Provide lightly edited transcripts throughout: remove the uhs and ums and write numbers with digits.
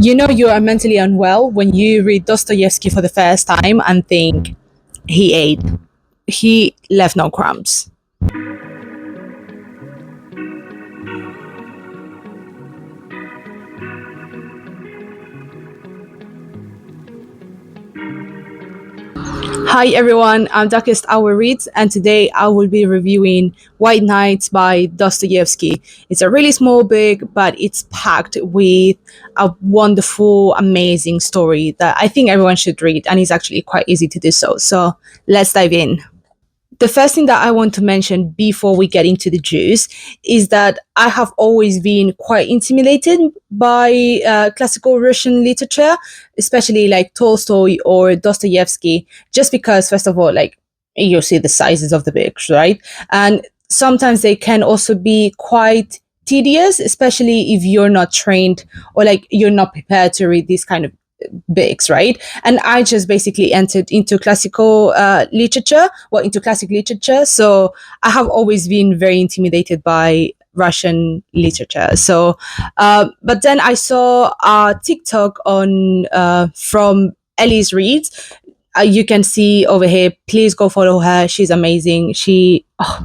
You know you are mentally unwell when you read Dostoevsky for the first time and think he ate. He left no crumbs. Hi everyone, I'm Darkest Hour Reads, and today I will be reviewing White Nights by Dostoevsky. It's a really small book, but it's packed with a wonderful, amazing story that I think everyone should read, and it's actually quite easy to do so. So let's dive in. The first thing that I want to mention before we get into the juice is that I have always been quite intimidated by classical Russian literature, especially like Tolstoy or Dostoevsky, just because, first of all, like you see the sizes of the books, right? And sometimes they can also be quite tedious, especially if you're not trained or like you're not prepared to read these kind of books, right? And I just basically entered into classical literature, well, into classic literature. So I have always been very intimidated by Russian literature. So, but then I saw a TikTok on from Elise Reads. You can see over here. Please go follow her. She's amazing.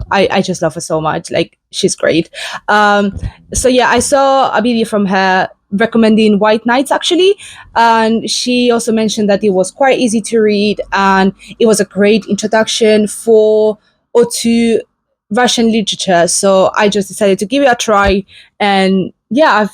I just love her so much. Like she's great. So yeah, I saw a video from her recommending White Nights actually, and she also mentioned that it was quite easy to read and it was a great introduction for or to Russian literature. So I just decided to give it a try, and yeah,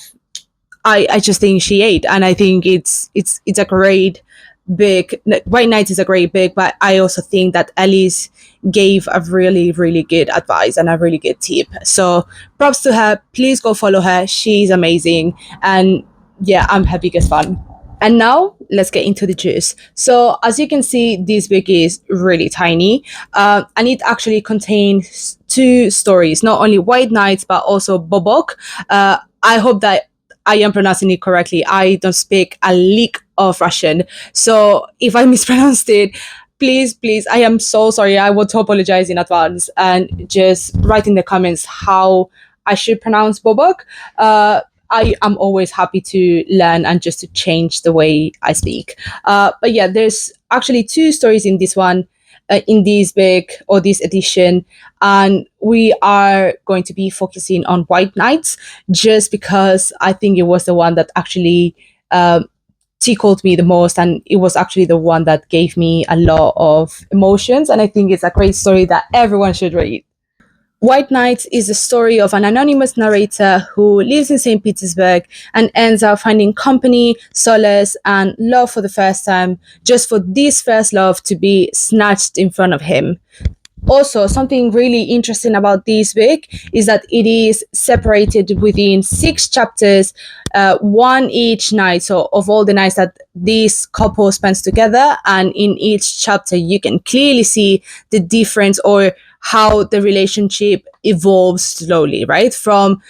I just think she ate, and I think it's a great book. White Nights is a great book, but I also think that Alice gave a really good advice and a really good tip. So props to her. Please go follow her. She's amazing, and yeah, I'm her biggest fan. And now let's get into the juice. So as you can see, this book is really tiny, and it actually contains two stories, not only White Nights, but also Bobok. I hope that I am pronouncing it correctly. I don't speak a lick of Russian. So if I mispronounced it, please, I am so sorry. I want to apologize in advance and just write in the comments how I should pronounce Bobok. I am always happy to learn and just to change the way I speak. But yeah, there's actually two stories in this one, in this book or this edition, and we are going to be focusing on White Nights just because I think it was the one that actually tickled me the most, and it was actually the one that gave me a lot of emotions, and I think it's a great story that everyone should read. White Nights is the story of an anonymous narrator who lives in St. Petersburg and ends up finding company, solace, and love for the first time, just for this first love to be snatched in front of him. Also, something really interesting about this book is that it is separated within 6 chapters, one each night. So, of all the nights that this couple spends together, and in each chapter, you can clearly see the difference or how the relationship evolves slowly, right? From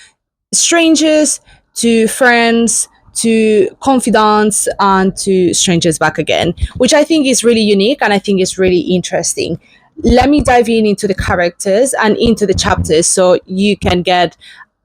strangers to friends to confidants and to strangers back again, which I think is really unique and I think is really interesting. Let me dive in into the characters and into the chapters so you can get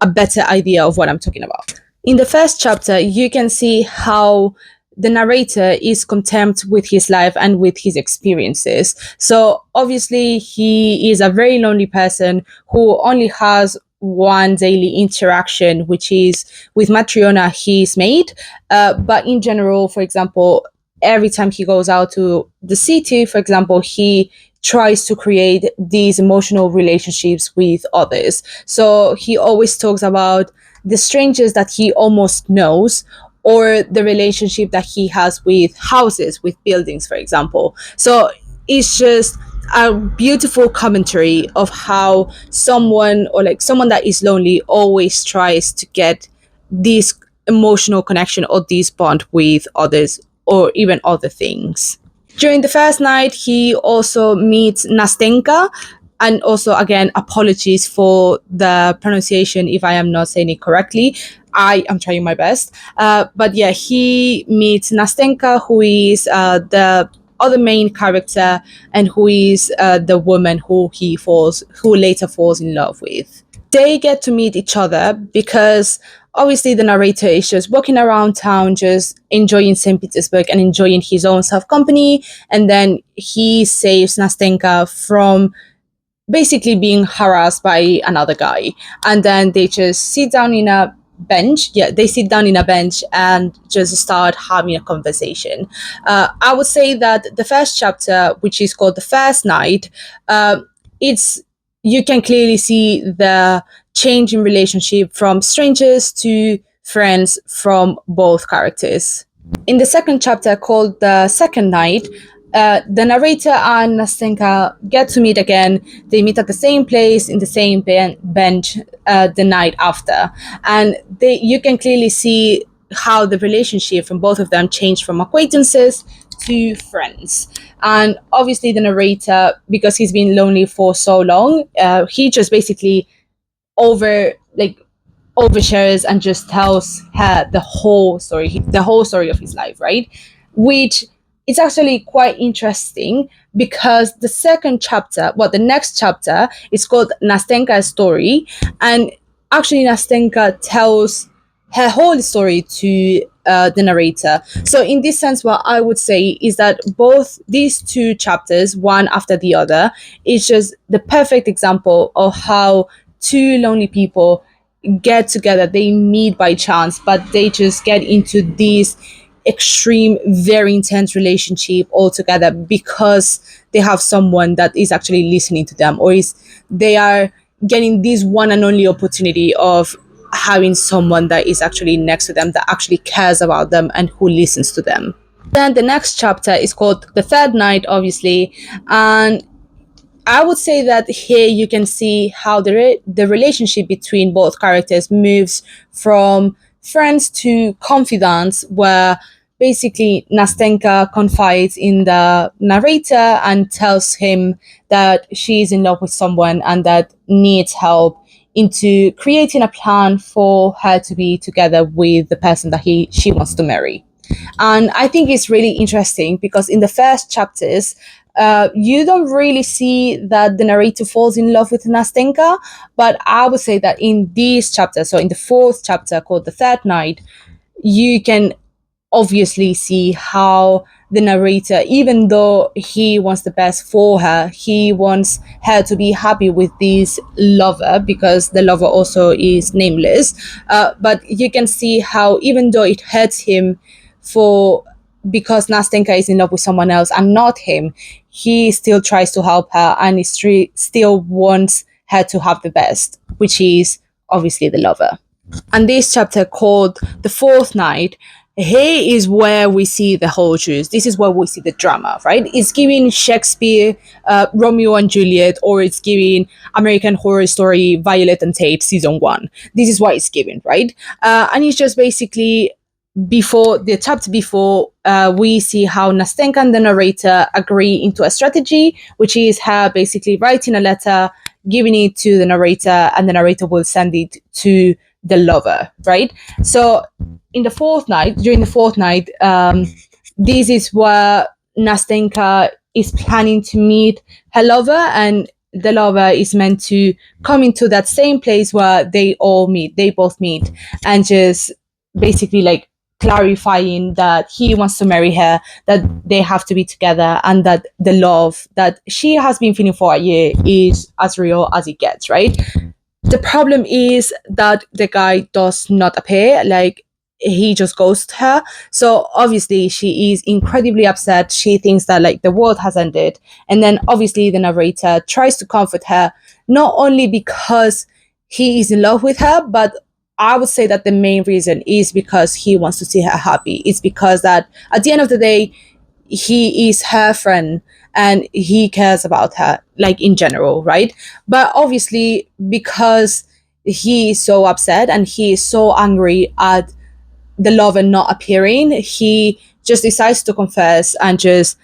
a better idea of what I'm talking about. In the first chapter, you can see how the narrator is content with his life and with his experiences. So obviously he is a very lonely person who only has one daily interaction, which is with Matriona, his maid. But in general, for example, every time he goes out to the city, for example, he tries to create these emotional relationships with others. So he always talks about the strangers that he almost knows, or the relationship that he has with houses, with buildings, for example. So it's just a beautiful commentary of how someone, or like someone that is lonely, always tries to get this emotional connection or this bond with others or even other things. During the first night, he also meets Nastenka. And also, again, apologies for the pronunciation if I am not saying it correctly. I am trying my best. But yeah, he meets Nastenka, who is the other main character and who is the woman who who later falls in love with. They get to meet each other because obviously the narrator is just walking around town, just enjoying St. Petersburg and enjoying his own self company. And then he saves Nastenka from basically being harassed by another guy. And then they just sit down in a bench. Yeah, they sit down in a bench and just start having a conversation. I would say that the first chapter, which is called The First Night, it's you can clearly see the change in relationship from strangers to friends from both characters. In the second chapter, called The Second Night, the narrator and Nastenka get to meet again. They meet at the same place in the same bench the night after, and you can clearly see how the relationship from both of them changed from acquaintances to friends. And obviously, the narrator, because he's been lonely for so long, he just basically over like overshares and just tells her the whole story of his life, right? Which is actually quite interesting because the next chapter is called Nastenka's story, and actually Nastenka tells her whole story to the narrator. So in this sense, what I would say is that both these two chapters, one after the other, is just the perfect example of how two lonely people get together. They meet by chance, but they just get into this extreme, very intense relationship altogether because they have someone that is actually listening to them, or is they are getting this one and only opportunity of having someone that is actually next to them, that actually cares about them and who listens to them. Then the next chapter is called The Third Night, obviously, and I would say that here you can see how the relationship between both characters moves from friends to confidants, where basically Nastenka confides in the narrator and tells him that she is in love with someone and that needs help into creating a plan for her to be together with the person that she wants to marry. And I think it's really interesting because in the first chapters, you don't really see that the narrator falls in love with Nastenka, but I would say that in these chapters, so in the fourth chapter called The Third Night, you can obviously see how the narrator, even though he wants the best for her, he wants her to be happy with this lover, because the lover also is nameless. But you can see how, even though it hurts him for because Nastenka is in love with someone else and not him, he still tries to help her and still wants her to have the best, which is obviously the lover. And this chapter called The Fourth Night, here is where we see the whole truth. This is where we see the drama, right? It's giving Shakespeare, Romeo and Juliet, or it's giving American Horror Story, Violet and Tate season one. This is what it's giving, right? And it's just basically before the chapter before, we see how Nastenka and the narrator agree into a strategy, which is her basically writing a letter, giving it to the narrator, and the narrator will send it to the lover, right? So in the fourth night, during the fourth night, this is where Nastenka is planning to meet her lover, and the lover is meant to come into that same place where they both meet, and just basically like clarifying that he wants to marry her, that they have to be together, and that the love that she has been feeling for a year is as real as it gets, right? The problem is that the guy does not appear, like he just ghosts her. So obviously she is incredibly upset. She thinks that like the world has ended. And then obviously the narrator tries to comfort her, not only because he is in love with her, but I would say that the main reason is because he wants to see her happy. It's because that at the end of the day, he is her friend and he cares about her, like in general, right? But obviously, because he is so upset and he is so angry at the lover not appearing, he just decides to confess and just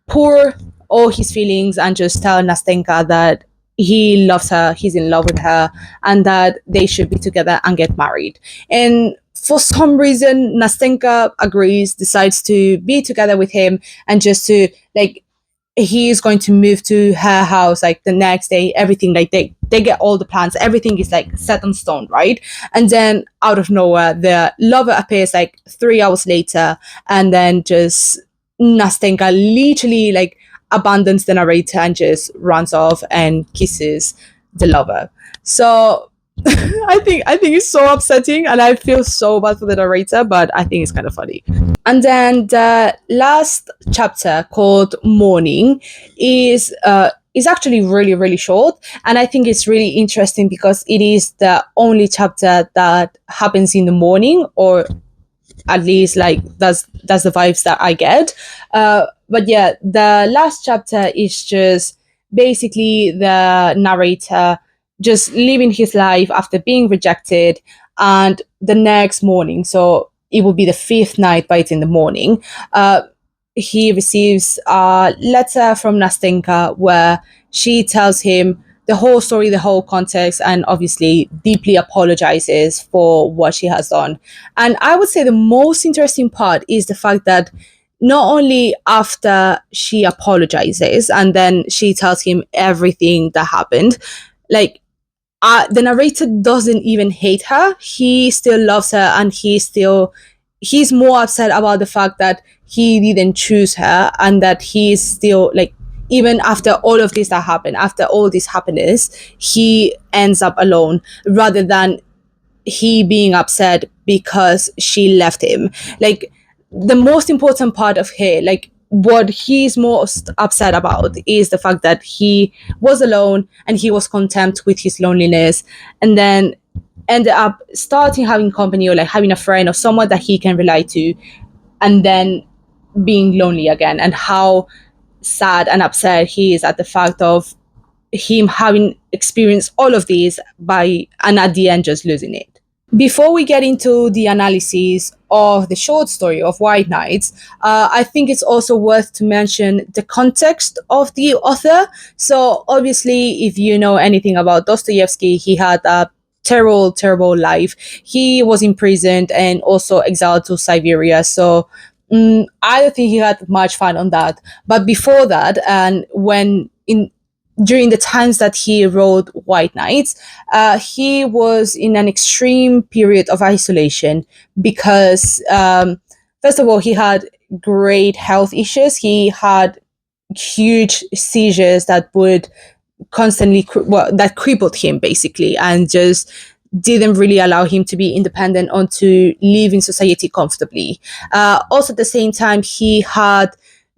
pour all his feelings and just tell Nastenka that he loves her, he's in love with her, and that they should be together and get married. And for some reason, Nastenka agrees, decides to be together with him, and just to like he's going to move to her house like the next day. Everything, like they get all the plans, everything is like set on stone, right? And then out of nowhere the lover appears like 3 hours later, and then just Nastenka literally like abandons the narrator and just runs off and kisses the lover. So I think it's so upsetting, and I feel so bad for the narrator, but I think it's kind of funny. And then the last chapter, called Morning, is actually really really short, and I think it's really interesting because it is the only chapter that happens in the morning, or at least like that's the vibes that I get. But yeah, the last chapter is just basically the narrator just living his life after being rejected, and the next morning, so it will be the fifth night, but it's in the morning. He receives a letter from Nastenka where she tells him the whole story, the whole context, and obviously deeply apologizes for what she has done. And I would say the most interesting part is the fact that not only after she apologizes and then she tells him everything that happened, like the narrator doesn't even hate her. He still loves her, and he's more upset about the fact that he didn't choose her, and that he's still like, even after all of this that happened, after all this happiness, he ends up alone rather than he being upset because she left him. Like, the most important part of here, like what he's most upset about, is the fact that he was alone and he was content with his loneliness, and then ended up starting having company, or like having a friend or someone that he can rely to, and then being lonely again, and how sad and upset he is at the fact of him having experienced all of these by, and at the end just losing it. Before we get into the analysis of the short story of White Nights, I think it's also worth to mention the context of the author. So obviously, if you know anything about Dostoevsky, he had a terrible, terrible life. He was imprisoned and also exiled to Siberia. So I don't think he had much fun on that. But before that, and when in during the times that he wrote White Nights, he was in an extreme period of isolation because, first of all, he had great health issues. He had huge seizures that would constantly, that crippled him basically, and just didn't really allow him to be independent or to live in society comfortably. Also, at the same time, he had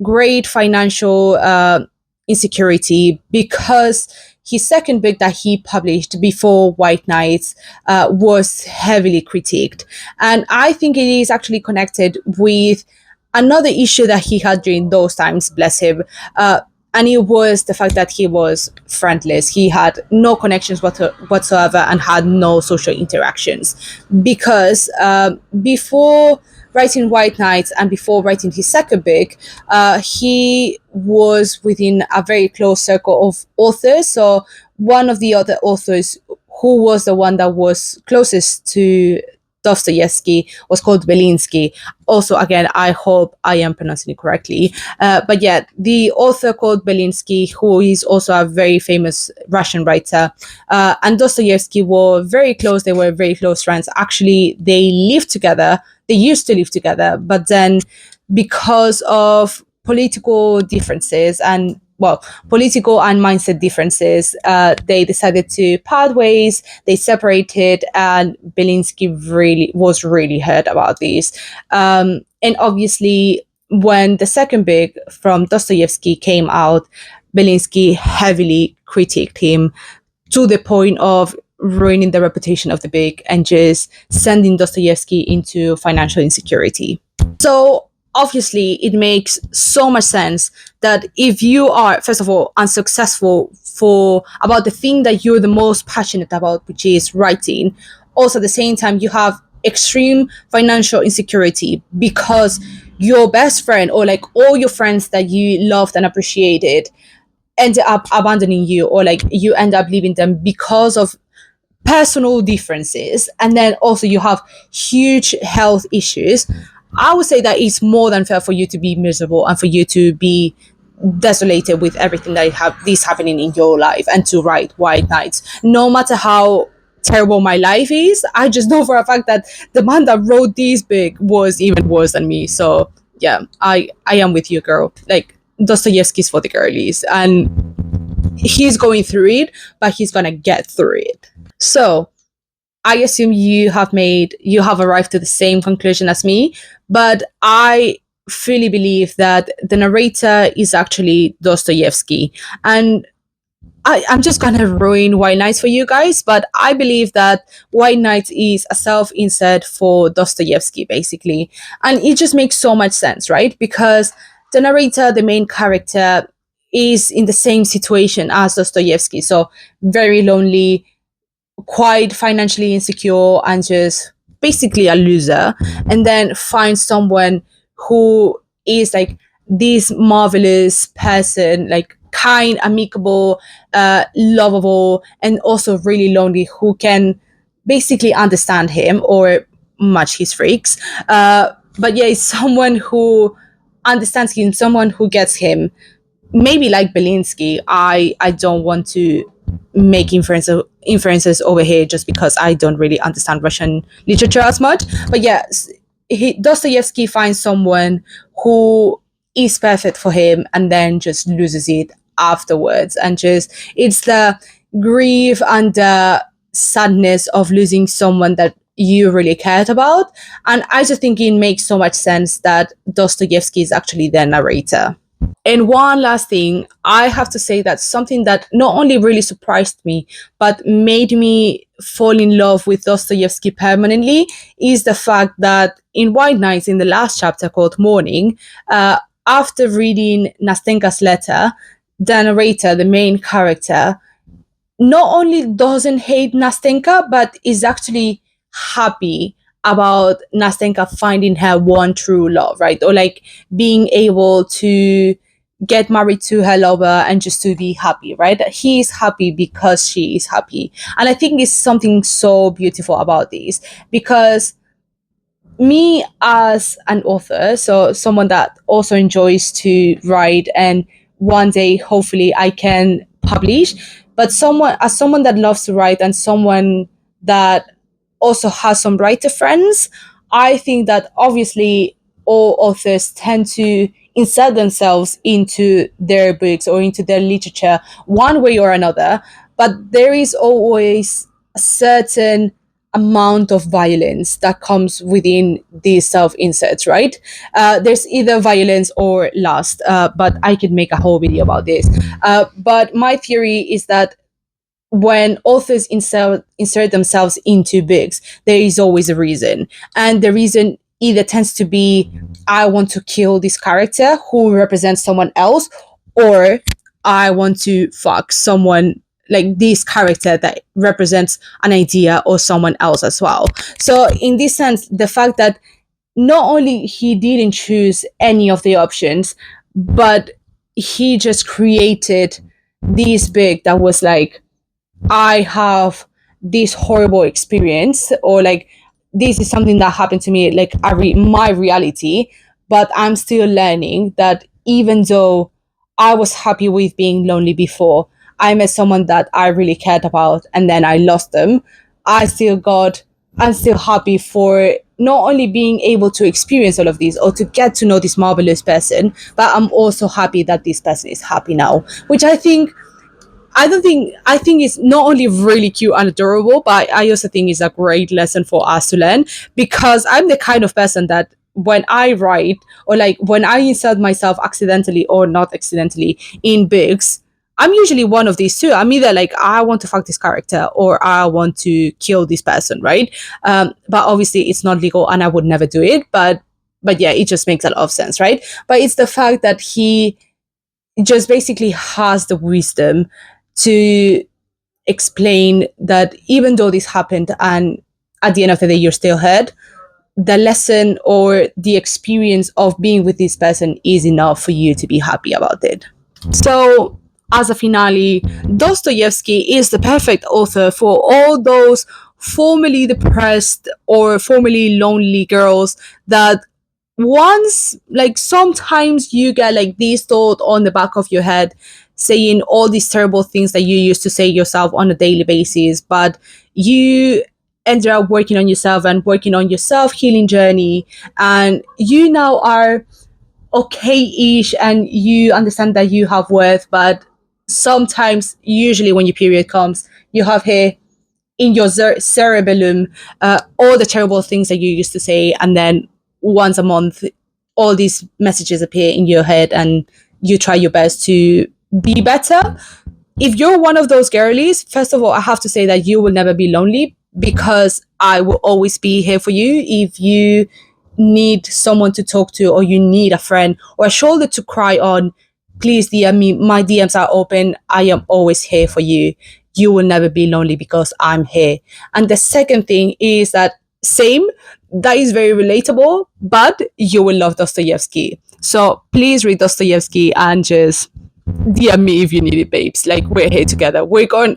great financial insecurity because his second book that he published before White Nights was heavily critiqued. And I think it is actually connected with another issue that he had during those times, bless him. And it was the fact that he was friendless. He had no connections whatsoever and had no social interactions. Because before writing White Nights and before writing his second book, he was within a very close circle of authors. So one of the other authors, who was the one that was closest to Dostoevsky, was called Belinsky. Also, again, I hope I am pronouncing it correctly. But yeah, the author called Belinsky, who is also a very famous Russian writer, and Dostoevsky were very close. They were very close friends. Actually, they lived together. They used to live together, but then because of political differences and, well, political and mindset differences, they decided to part ways. They separated, and Belinsky was really hurt about this. And obviously, when the second book from Dostoevsky came out, Belinsky heavily critiqued him to the point of ruining the reputation of the book and just sending Dostoevsky into financial insecurity. So obviously, it makes so much sense that if you are, first of all, unsuccessful for about the thing that you're the most passionate about, which is writing, also at the same time you have extreme financial insecurity because your best friend, or like all your friends that you loved and appreciated, end up abandoning you, or like you end up leaving them because of personal differences, and then also you have huge health issues. I would say that it's more than fair for you to be miserable and for you to be desolated with everything that have this happening in your life, and to write White Nights. No matter how terrible my life is, I just know for a fact that the man that wrote this book was even worse than me. So yeah, I am with you, girl. Like, Dostoevsky's for the girlies, and he's going through it, but he's gonna get through it. So I assume you have arrived to the same conclusion as me, but I fully believe that the narrator is actually Dostoevsky. And I'm just gonna ruin White Nights for you guys, but I believe that White Nights is a self insert for Dostoevsky, basically. And it just makes so much sense, right? Because the narrator, the main character, is in the same situation as Dostoevsky. So very lonely, quite financially insecure, and just basically a loser, and then find someone who is like this marvelous person, like kind, amicable, lovable, and also really lonely, who can basically understand him or match his freaks. But yeah, it's someone who understands him, someone who gets him. Maybe like Belinsky, I don't want to make inferences over here just because I don't really understand Russian literature as much. But yes, Dostoevsky finds someone who is perfect for him and then just loses it afterwards. And just, it's the grief and the sadness of losing someone that you really cared about. And I just think it makes so much sense that Dostoevsky is actually the narrator. And one last thing, I have to say that something that not only really surprised me, but made me fall in love with Dostoevsky permanently is the fact that in White Nights, in the last chapter called Morning, after reading Nastenka's letter, the narrator, the main character, not only doesn't hate Nastenka, but is actually happy about Nastenka finding her one true love, right? Or like being able to get married to her lover and just to be happy, right? He is happy because she is happy. And I think it's something so beautiful about this, because me as an author, so someone that also enjoys to write, and one day hopefully I can publish, but someone that loves to write and someone that also has some writer friends, I think that obviously all authors tend to insert themselves into their books or into their literature one way or another, but there is always a certain amount of violence that comes within these self inserts, right? There's either violence or lust, but I could make a whole video about this. But my theory is that when authors insert themselves into books, there is always a reason. And the reason either tends to be, I want to kill this character who represents someone else, or I want to fuck someone like this character that represents an idea or someone else as well. So in this sense, the fact that not only he didn't choose any of the options, but he just created this book that was like, I have this horrible experience, or like this is something that happened to me, like my reality, but I'm still learning that even though I was happy with being lonely before, I met someone that I really cared about and then I lost them. I still got, I'm still happy for not only being able to experience all of this or to get to know this marvelous person, but I'm also happy that this person is happy now, which I think it's not only really cute and adorable, but I also think it's a great lesson for us to learn, because I'm the kind of person that when I write, or like when I insert myself accidentally or not accidentally in books, I'm usually one of these two. I'm either like, I want to fuck this character or I want to kill this person, right? But obviously it's not legal and I would never do it. But yeah, it just makes a lot of sense, right? But it's the fact that he just basically has the wisdom to explain that even though this happened and at the end of the day you're still hurt, the lesson or the experience of being with this person is enough for you to be happy about it. So, as a finale, Dostoevsky is the perfect author for all those formerly depressed or formerly lonely girls that once, like, sometimes you get like this thought on the back of your head saying all these terrible things that you used to say yourself on a daily basis, but you ended up working on yourself and working on your self healing journey, and you now are okay-ish and you understand that you have worth. But sometimes, usually when your period comes, you have here in your cerebellum all the terrible things that you used to say, and then once a month all these messages appear in your head and you try your best to be better. If you're one of those girlies, first of all, I have to say that you will never be lonely, because I will always be here for you. If you need someone to talk to, or you need a friend or a shoulder to cry on, please DM me. My DMs are open. I am always here for you. You will never be lonely because I'm here. And the second thing is that, same, that is very relatable, but you will love Dostoevsky. So please read Dostoevsky and just DM me if you need it, babes. Like, we're here together. We're going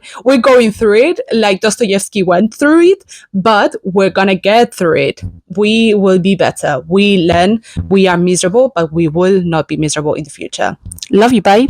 through it like Dostoevsky went through it, but we're gonna get through it. We will be better. We learn. We are miserable, but we will not be miserable in the future. Love you, bye.